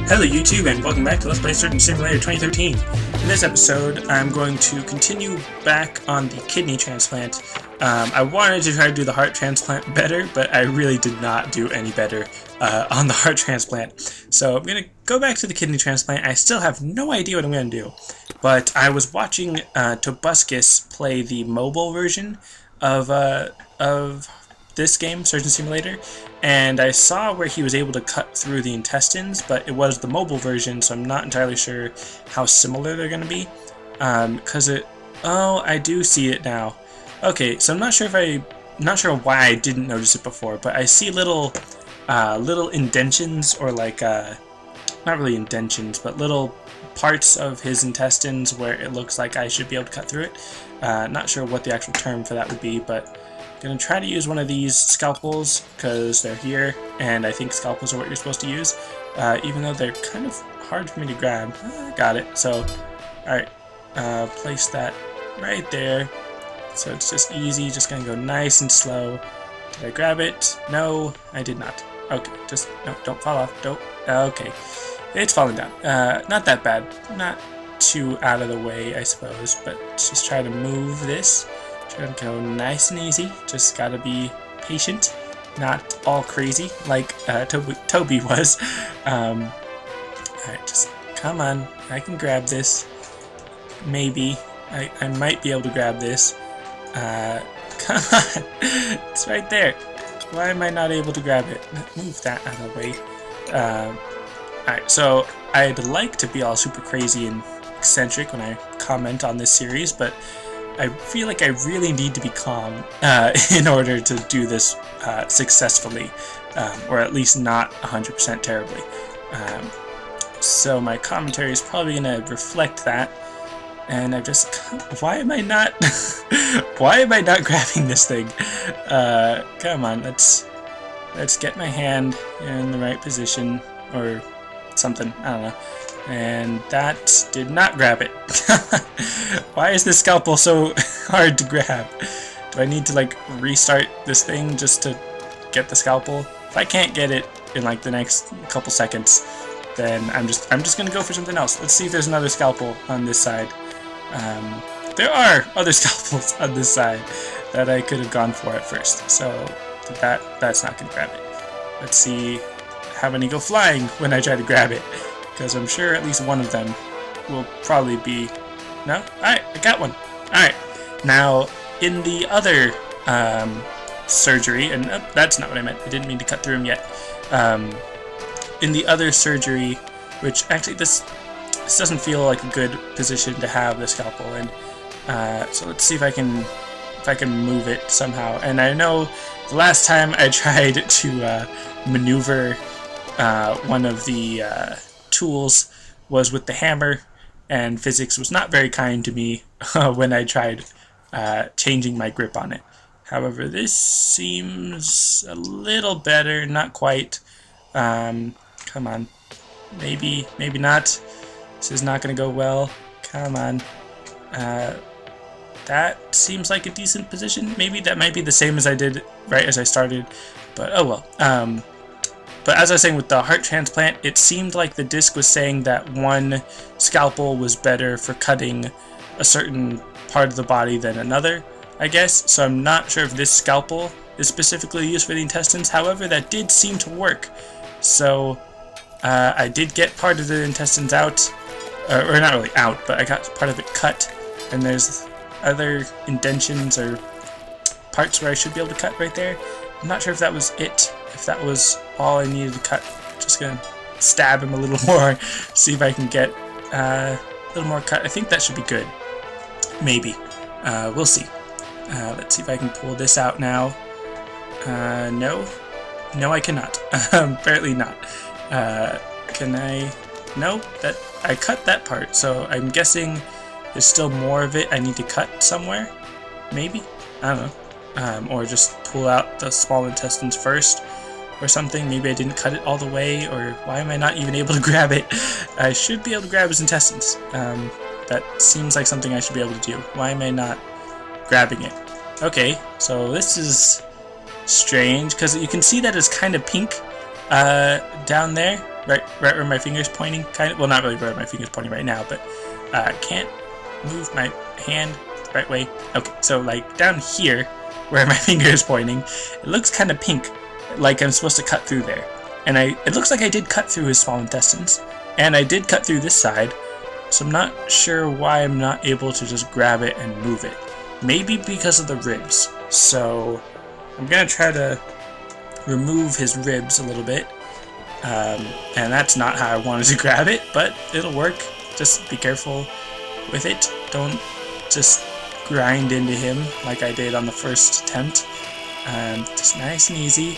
Hello YouTube and welcome back to Let's Play Surgeon Simulator 2013. In this episode I'm going to continue back on the kidney transplant. I wanted to try to do the heart transplant better, but I really did not do any better on the heart transplant. So I'm going to go back to the kidney transplant. I still have no idea what I'm going to do, but I was watching Tobuscus play the mobile version of this game, Surgeon Simulator, and I saw where he was able to cut through the intestines, but it was the mobile version, so I'm not entirely sure how similar they're going to be. Oh, I do see it now. Okay, so I'm not sure why I didn't notice it before, but I see little indentions, or like not really indentions, but little parts of his intestines where it looks like I should be able to cut through it. Not sure what the actual term for that would be, but I'm going to try to use one of these scalpels because they're here, and I think scalpels are what you're supposed to use, even though they're kind of hard for me to grab. Got it. So, alright, place that right there. So it's just easy, just going to go nice and slow. Did I grab it? No, I did not. Okay, just, no, don't fall off. Don't. Okay, it's falling down. Not that bad. Not too out of the way, I suppose, but just try to move this. Try to go nice and easy. Just gotta be patient, not all crazy like Toby was. Alright, just come on. I can grab this. Maybe. I might be able to grab this. Come on. It's right there. Why am I not able to grab it? Move that out of the way. Alright, so I'd like to be all super crazy and eccentric when I comment on this series, but I feel like I really need to be calm in order to do this successfully, or at least not 100% terribly. So my commentary is probably going to reflect that, and I've just... Why am I not... Why am I not grabbing this thing? Come on, let's get my hand in the right position, or something, I don't know. And that did not grab it. Why is this scalpel so hard to grab? Do I need to like restart this thing just to get the scalpel? If I can't get it in like the next couple seconds, then I'm just gonna go for something else. Let's see if there's another scalpel on this side. There are other scalpels on this side that I could have gone for at first. So that's not gonna grab it. Let's see how many go flying when I try to grab it, because I'm sure at least one of them will probably be... No? Alright, I got one. Alright, now in the other surgery, and that's not what I meant, I didn't mean to cut through him yet. In the other surgery, which actually this doesn't feel like a good position to have the scalpel in, so let's see if I can move it somehow. And I know the last time I tried to maneuver one of the tools was with the hammer, and physics was not very kind to me when I tried changing my grip on it. However, this seems a little better, not quite. Come on, maybe not. This is not going to go well. Come on. That seems like a decent position. Maybe that might be the same as I did right as I started, but oh well. But as I was saying with the heart transplant, it seemed like the disc was saying that one scalpel was better for cutting a certain part of the body than another, I guess. So I'm not sure if this scalpel is specifically used for the intestines. However, that did seem to work. So I did get part of the intestines out, or not really out, but I got part of it cut. And there's other indentions or parts where I should be able to cut right there. I'm not sure if that was it. If that was all I needed to cut, just gonna stab him a little more, see if I can get a little more cut. I think that should be good. Maybe. We'll see. Let's see if I can pull this out now. No. No, I cannot. Apparently not. Can I? No, I cut that part, so I'm guessing there's still more of it I need to cut somewhere. Maybe? I don't know. Or just pull out the small intestines first, or something. Maybe I didn't cut it all the way, or why am I not even able to grab it? I should be able to grab his intestines. That seems like something I should be able to do. Why am I not grabbing it? Okay, so this is strange, because you can see that it's kind of pink down there. right where my finger's pointing, kind of. Well, not really where my finger's pointing right now, but can't move my hand the right way. Okay, so like down here, where my finger is pointing, it looks kind of pink, like I'm supposed to cut through there. And it looks like I did cut through his small intestines, and I did cut through this side, so I'm not sure why I'm not able to just grab it and move it. Maybe because of the ribs. So I'm gonna try to remove his ribs a little bit, and that's not how I wanted to grab it, but it'll work. Just be careful with it. Don't just grind into him like I did on the first attempt. Just nice and easy.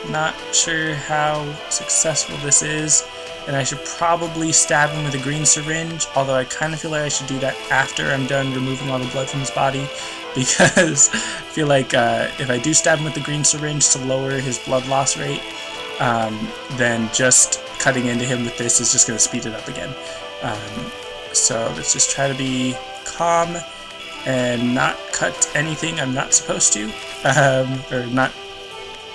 Not sure how successful this is, and I should probably stab him with a green syringe, although I kind of feel like I should do that after I'm done removing all the blood from his body, because I feel like if I do stab him with the green syringe to lower his blood loss rate, then just cutting into him with this is just going to speed it up again. So let's just try to be calm and not cut anything I'm not supposed to, or not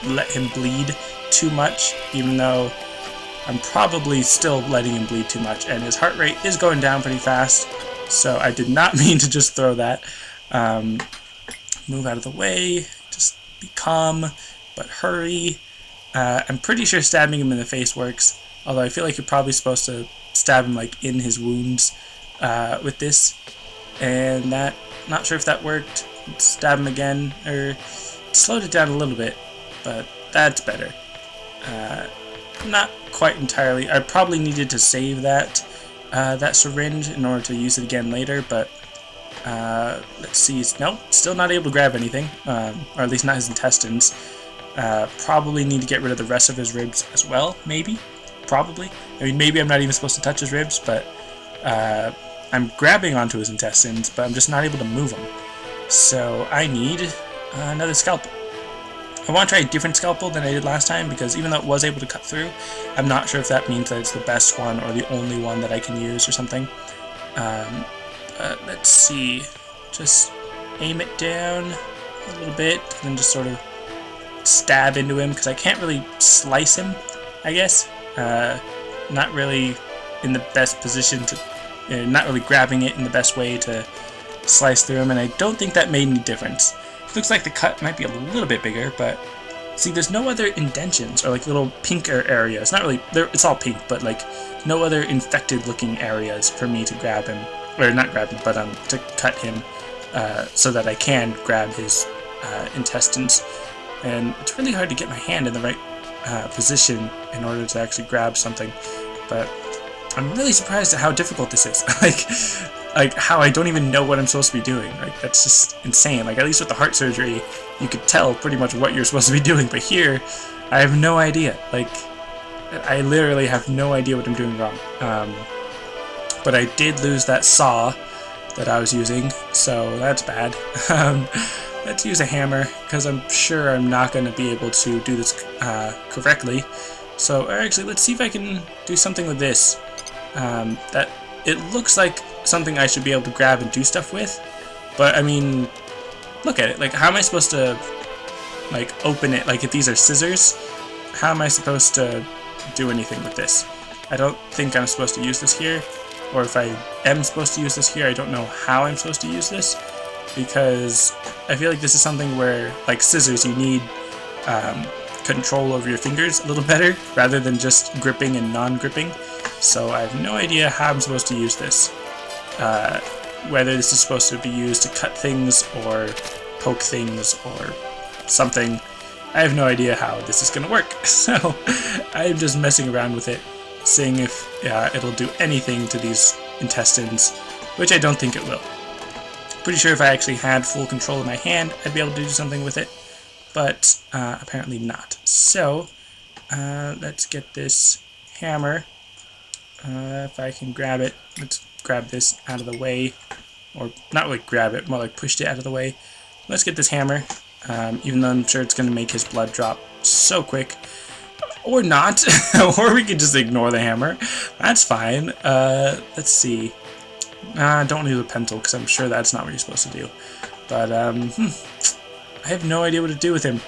let him bleed too much, even though I'm probably still letting him bleed too much, and his heart rate is going down pretty fast, so I did not mean to just throw that. Move out of the way, just be calm, but hurry. I'm pretty sure stabbing him in the face works, although I feel like you're probably supposed to stab him like in his wounds with this, and that, not sure if that worked. Stab him again, or slowed it down a little bit, but that's better. Not quite entirely. I probably needed to save that syringe in order to use it again later, but let's see. Nope, still not able to grab anything, or at least not his intestines. Probably need to get rid of the rest of his ribs as well, maybe. Probably. I mean, maybe I'm not even supposed to touch his ribs, but I'm grabbing onto his intestines, but I'm just not able to move them. So I need another scalpel. I want to try a different scalpel than I did last time, because even though it was able to cut through, I'm not sure if that means that it's the best one or the only one that I can use or something. Let's see. Just aim it down a little bit, and then just sort of stab into him, because I can't really slice him, I guess. Not really in the best position to, not really grabbing it in the best way to slice through him, and I don't think that made any difference. Looks like the cut might be a little bit bigger, but see, there's no other indentions or like little pinker areas. Not really, it's all pink, but like no other infected looking areas for me to grab him, or not grab him, but to cut him, so that I can grab his intestines. And it's really hard to get my hand in the right position in order to actually grab something, but I'm really surprised at how difficult this is. like how I don't even know what I'm supposed to be doing. Like, that's just insane. Like, at least with the heart surgery, you could tell pretty much what you're supposed to be doing, but here, I have no idea. Like, I literally have no idea what I'm doing wrong. But I did lose that saw that I was using, so that's bad. Let's use a hammer, because I'm sure I'm not going to be able to do this correctly. So, actually, let's see if I can do something with this. That it looks like something I should be able to grab and do stuff with, but I mean, look at it. Like, how am I supposed to, like, open it? Like, if these are scissors, how am I supposed to do anything with this? I don't think I'm supposed to use this here, or if I am supposed to use this here, I don't know how I'm supposed to use this, because I feel like this is something where, like scissors, you need control over your fingers a little better, rather than just gripping and non-gripping. So I have no idea how I'm supposed to use this. Whether this is supposed to be used to cut things, or poke things, or something. I have no idea how this is going to work. So I'm just messing around with it, seeing if it'll do anything to these intestines, which I don't think it will. Pretty sure if I actually had full control of my hand, I'd be able to do something with it, but apparently not. So let's get this hammer. If I can grab it, let's grab this out of the way, or not really grab it, more like pushed it out of the way. Let's get this hammer, even though I'm sure it's going to make his blood drop so quick. Or not, or we could just ignore the hammer. That's fine. Let's see. Don't use a pencil, because I'm sure that's not what you're supposed to do. But, I have no idea what to do with him.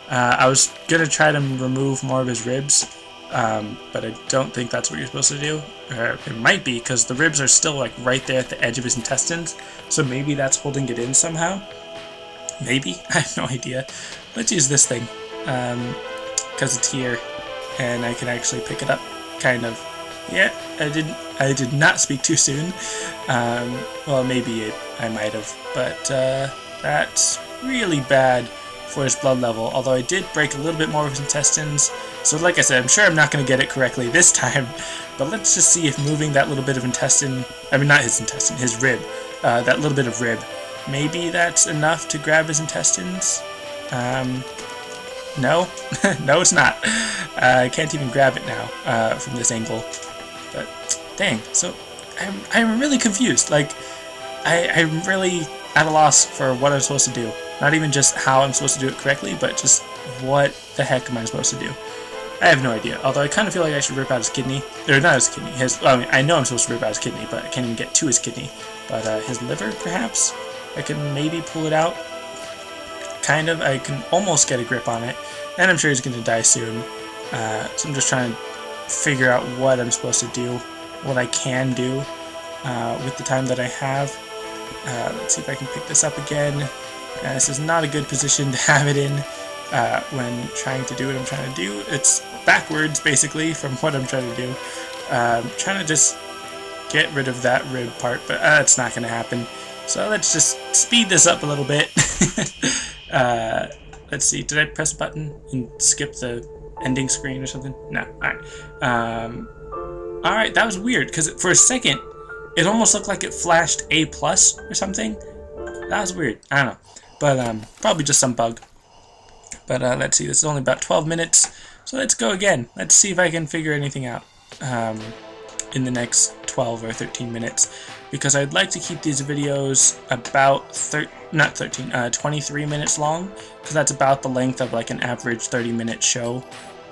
I was going to try to remove more of his ribs, but I don't think that's what you're supposed to do. Or it might be, because the ribs are still like right there at the edge of his intestines, so maybe that's holding it in somehow. Maybe. I have no idea. Let's use this thing, because it's here, and I can actually pick it up, kind of. Yeah, I did not speak too soon. Well, maybe I might have, but that's really bad for his blood level, although I did break a little bit more of his intestines. So like I said, I'm sure I'm not going to get it correctly this time, but let's just see if moving that little bit of intestine, I mean not his intestine, his rib, that little bit of rib, maybe that's enough to grab his intestines? No, no it's not. I can't even grab it now from this angle, but dang, so I'm really confused. Like, I'm really at a loss for what I'm supposed to do. Not even just how I'm supposed to do it correctly, but just what the heck am I supposed to do? I have no idea. Although I kind of feel like I should rip out his kidney. Or not his kidney. I mean, I know I'm supposed to rip out his kidney, but I can't even get to his kidney. But his liver, perhaps? I can maybe pull it out. Kind of. I can almost get a grip on it. And I'm sure he's going to die soon. So I'm just trying to figure out what I'm supposed to do. What I can do with the time that I have. Let's see if I can pick this up again. This is not a good position to have it in when trying to do what I'm trying to do. It's backwards, basically, from what I'm trying to do. Trying to just get rid of that rib part, but it's not going to happen. So let's just speed this up a little bit. Let's see, did I press a button and skip the ending screen or something? No, alright. Alright, that was weird, because for a second, it almost looked like it flashed A+ or something. That was weird, I don't know. But probably just some bug. But let's see, this is only about 12 minutes, so let's go again. Let's see if I can figure anything out in the next 12 or 13 minutes, because I'd like to keep these videos about 23 minutes long, because that's about the length of like an average 30-minute show.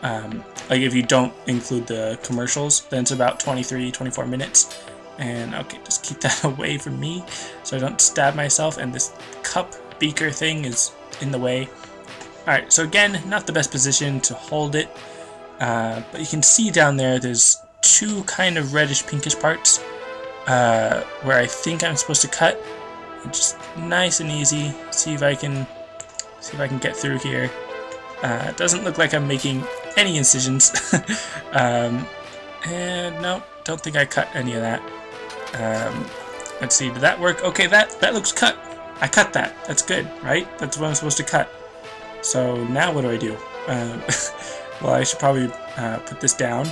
Like if you don't include the commercials, then it's about 23-24 minutes. And okay, just keep that away from me so I don't stab myself, and this cup beaker thing is in the way. Alright, so again, not the best position to hold it, but you can see down there there's two kind of reddish pinkish parts where I think I'm supposed to cut. Just nice and easy. See if I can get through here. It doesn't look like I'm making any incisions. And no, don't think I cut any of that. Let's see, did that work? Okay, that looks cut. I cut that. That's good, right? That's what I'm supposed to cut. So now what do I do? Well, I should probably put this down,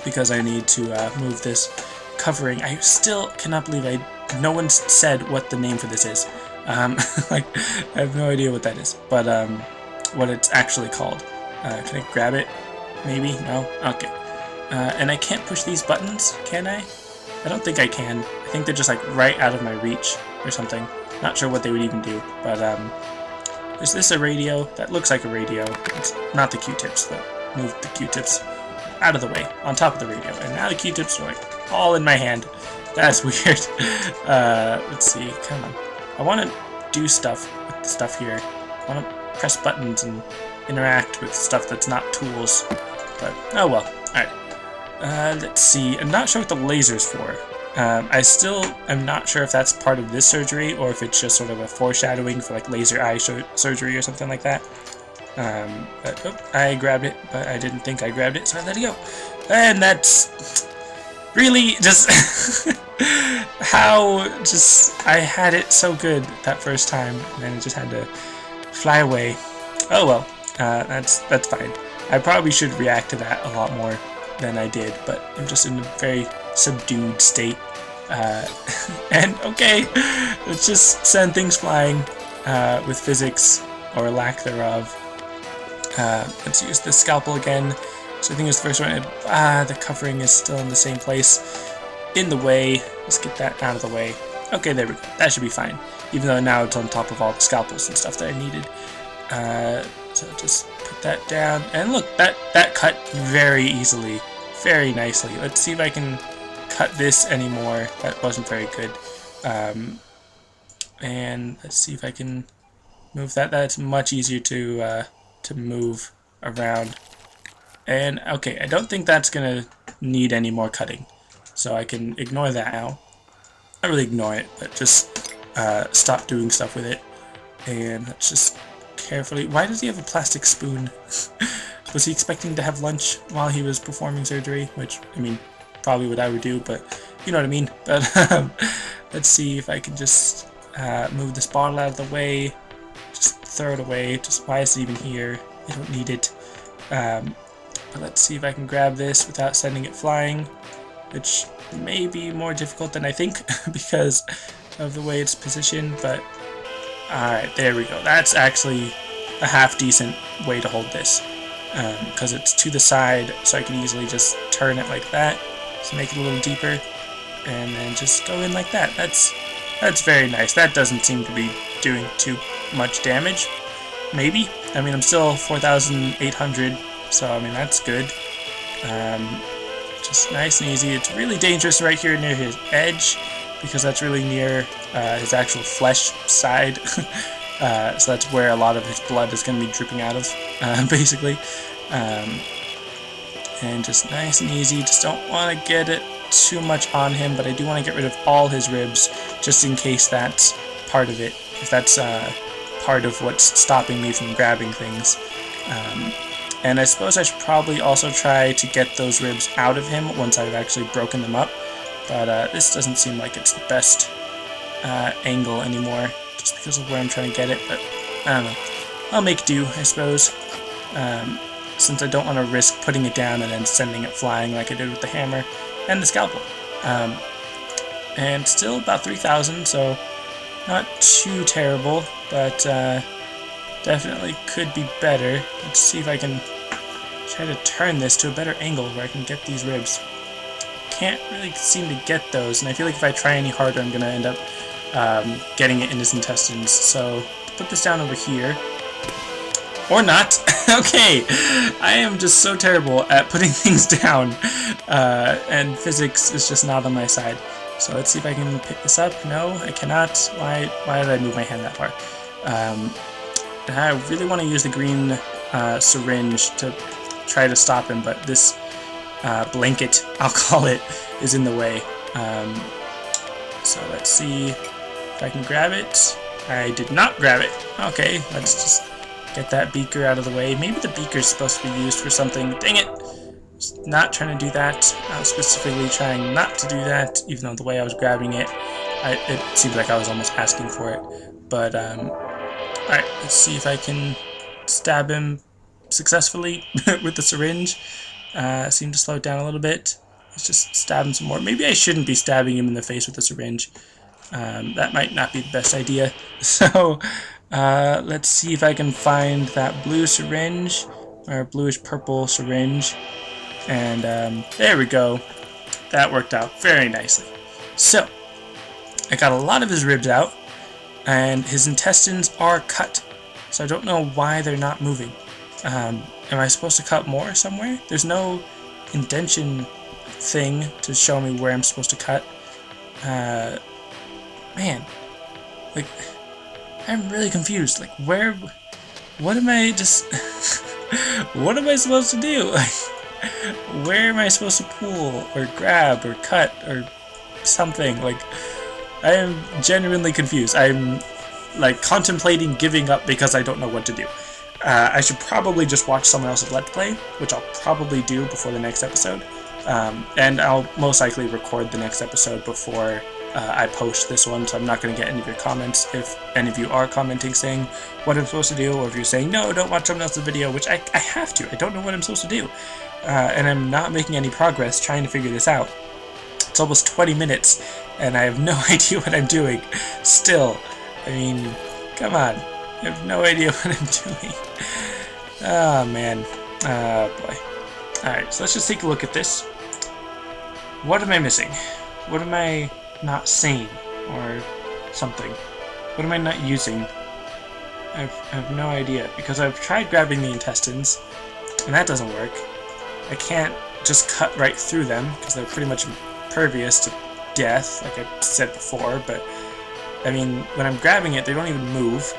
because I need to move this covering. I still cannot believe no one said what the name for this is. Like, I have no idea what that is, but what it's actually called. Can I grab it? Maybe? No? Okay. And I can't push these buttons, can I? I don't think I can. I think they're just like right out of my reach or something. Not sure what they would even do, but is this a radio? That looks like a radio. It's not the Q-tips, but move the Q-tips out of the way, on top of the radio. And now the Q-tips are like all in my hand. That's weird. Let's see, come on. I want to do stuff with the stuff here. I want to press buttons and interact with stuff that's not tools. But, oh well. Alright. Let's see. I'm not sure what the laser's for. I still am not sure if that's part of this surgery, or if it's just sort of a foreshadowing for like laser eye surgery or something like that. But, oh, I grabbed it, but I didn't think I grabbed it, so I let it go. And that's really just how I had it so good that first time, and then it just had to fly away. Oh well, that's fine. I probably should react to that a lot more than I did, but I'm just in a very subdued state. And okay, let's just send things flying with physics, or lack thereof. Let's use the scalpel again. So I think it's the first one. The covering is still in the same place. In the way. Let's get that out of the way. Okay, there we go. That should be fine. Even though now it's on top of all the scalpels and stuff that I needed. So just put that down. And look, that cut very easily. Very nicely. Let's see if I can cut this anymore. That wasn't very good. And let's see if I can move that. That's much easier to move around. And okay, I don't think that's gonna need any more cutting, so I can ignore that now. Not really ignore it, but just stop doing stuff with it. And let's just carefully... Why does he have a plastic spoon? Was he expecting to have lunch while he was performing surgery? Which, I mean, probably what I would do, but you know what I mean. But let's see if I can just move this bottle out of the way. Just throw it away. Just why is it even here? I don't need it. But let's see if I can grab this without sending it flying, which may be more difficult than I think because of the way it's positioned, but alright, there we go. That's actually a half decent way to hold this, because it's to the side, so I can easily just turn it like that, to make it a little deeper, and then just go in like that. That's very nice. That doesn't seem to be doing too much damage. Maybe. I mean, I'm still 4,800, so I mean, that's good. Just nice and easy. It's really dangerous right here near his edge, because that's really near his actual flesh side. So that's where a lot of his blood is going to be dripping out of, basically. And just nice and easy. Just don't want to get it too much on him, but I do want to get rid of all his ribs, just in case that's part of it. If that's part of what's stopping me from grabbing things. And I suppose I should probably also try to get those ribs out of him once I've actually broken them up. But this doesn't seem like it's the best angle anymore, just because of where I'm trying to get it. But I don't know. I'll make do, I suppose, since I don't want to risk putting it down and then sending it flying like I did with the hammer and the scalpel. And still about 3,000, so not too terrible, but definitely could be better. Let's see if I can try to turn this to a better angle where I can get these ribs. Can't really seem to get those, and I feel like if I try any harder I'm gonna end up getting it in his intestines. So put this down over here, or not. Okay, I am just so terrible at putting things down, and physics is just not on my side. So let's see if I can pick this up. No, I cannot. Why did I move my hand that far? I really want to use the green syringe to try to stop him, but this blanket, I'll call it, is in the way. So let's see if I can grab it. I did not grab it. Okay, let's just get that beaker out of the way. Maybe the beaker is supposed to be used for something. Dang it! Just not trying to do that. I was specifically trying not to do that, even though the way I was grabbing it, it seemed like I was almost asking for it. But, alright, let's see if I can stab him successfully with the syringe. Seem to slow it down a little bit. Let's just stab him some more. Maybe I shouldn't be stabbing him in the face with the syringe. That might not be the best idea. So, let's see if I can find that blue syringe, or bluish-purple syringe. And there we go. That worked out very nicely. So, I got a lot of his ribs out, and his intestines are cut. So I don't know why they're not moving. Am I supposed to cut more somewhere? There's no indentation thing to show me where I'm supposed to cut. Man, like, I'm really confused. Like, what am I just, what am I supposed to do? Like, where am I supposed to pull, or grab, or cut, or something? Like, I am genuinely confused. I'm, like, contemplating giving up because I don't know what to do. I should probably just watch someone else's Let's Play, which I'll probably do before the next episode. And I'll most likely record the next episode before I post this one, so I'm not going to get any of your comments if any of you are commenting saying what I'm supposed to do, or if you're saying, no, don't watch someone else's video, which I have to. I don't know what I'm supposed to do. And I'm not making any progress trying to figure this out. It's almost 20 minutes, and I have no idea what I'm doing. Still, I mean, come on. I have no idea what I'm doing. Oh, man. Oh, boy. Alright, so let's just take a look at this. What am I missing? What am I not saying? Or something? What am I not using? I have no idea, because I've tried grabbing the intestines, and that doesn't work. I can't just cut right through them, because they're pretty much impervious to death, like I said before, but I mean, when I'm grabbing it, they don't even move.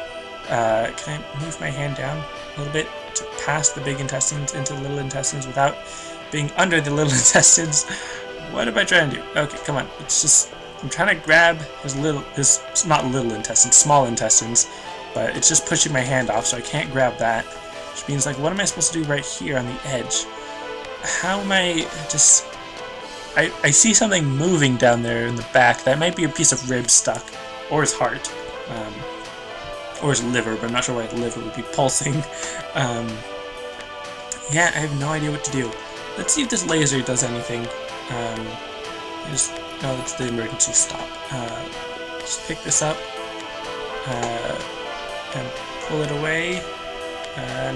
Can I move my hand down a little bit? get past the big intestines into the little intestines without being under the little intestines. What am I trying to do? Okay, come on. It's just, I'm trying to grab his not little intestines, small intestines, but it's just pushing my hand off, so I can't grab that. Which means, like, what am I supposed to do right here on the edge? How am I just... I see something moving down there in the back. That might be a piece of rib stuck, or his heart, or his liver, but I'm not sure why the liver would be pulsing. Yeah, I have no idea what to do. Let's see if this laser does anything. No, it's the emergency stop. Just pick this up and pull it away.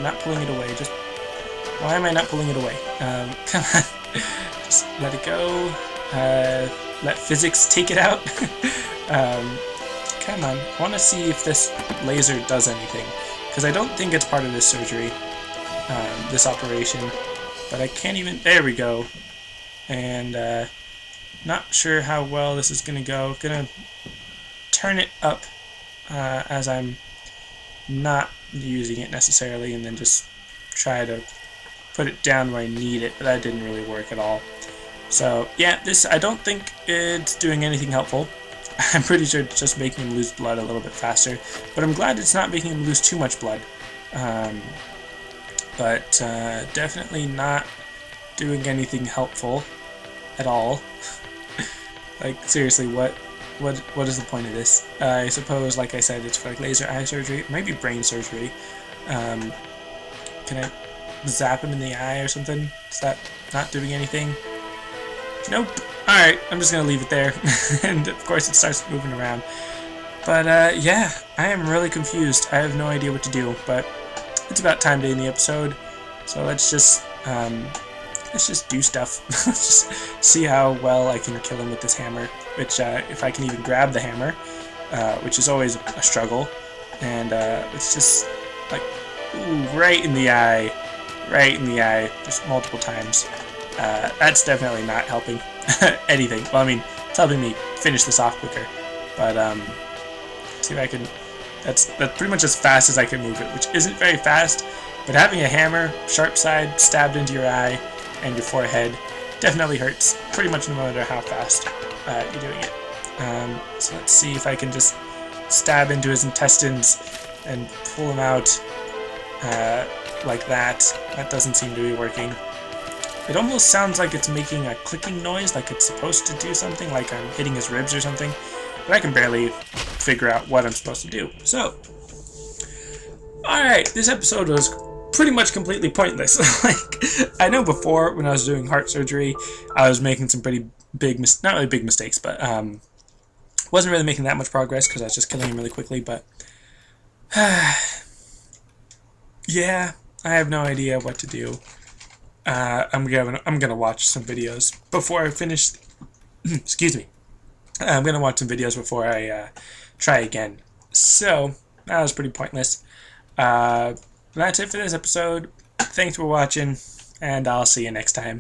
Not pulling it away. Just why am I not pulling it away? Come on. Just let it go. Let physics take it out. Come on. I want to see if this laser does anything, because I don't think it's part of this surgery, this operation. But I can't even... There we go. And not sure how well this is going to go. Gonna turn it up as I'm not using it necessarily, and then just try to put it down where I need it, but that didn't really work at all. So yeah, this, I don't think it's doing anything helpful. I'm pretty sure it's just making him lose blood a little bit faster, but I'm glad it's not making him lose too much blood. But definitely not doing anything helpful at all. Like, seriously, what is the point of this? I suppose, like I said, it's for like laser eye surgery, maybe brain surgery. Can I zap him in the eye or something? Is that not doing anything? Nope. Alright, I'm just gonna leave it there. And of course it starts moving around. But yeah, I am really confused. I have no idea what to do, but it's about time to end the episode. So let's just do stuff. Let's just see how well I can kill him with this hammer, which if I can even grab the hammer, which is always a struggle. And it's just like, ooh, right in the eye, just multiple times. That's definitely not helping anything. Well, I mean, it's helping me finish this off quicker, but see if I can. That's pretty much as fast as I can move it, which isn't very fast. But having a hammer, sharp side, stabbed into your eye and your forehead definitely hurts, pretty much no matter how fast you're doing it. So let's see if I can just stab into his intestines and pull him out like that. That doesn't seem to be working. It almost sounds like it's making a clicking noise, like it's supposed to do something, like I'm hitting his ribs or something, but I can barely figure out what I'm supposed to do. So, alright, this episode was pretty much completely pointless. Like, I know before, when I was doing heart surgery, I was making some pretty big, not really big mistakes, but wasn't really making that much progress because I was just killing him really quickly, but yeah, I have no idea what to do. I'm gonna watch some videos before I finish. Excuse me. I'm gonna watch some videos before I try again. So that was pretty pointless. That's it for this episode. Thanks for watching, and I'll see you next time.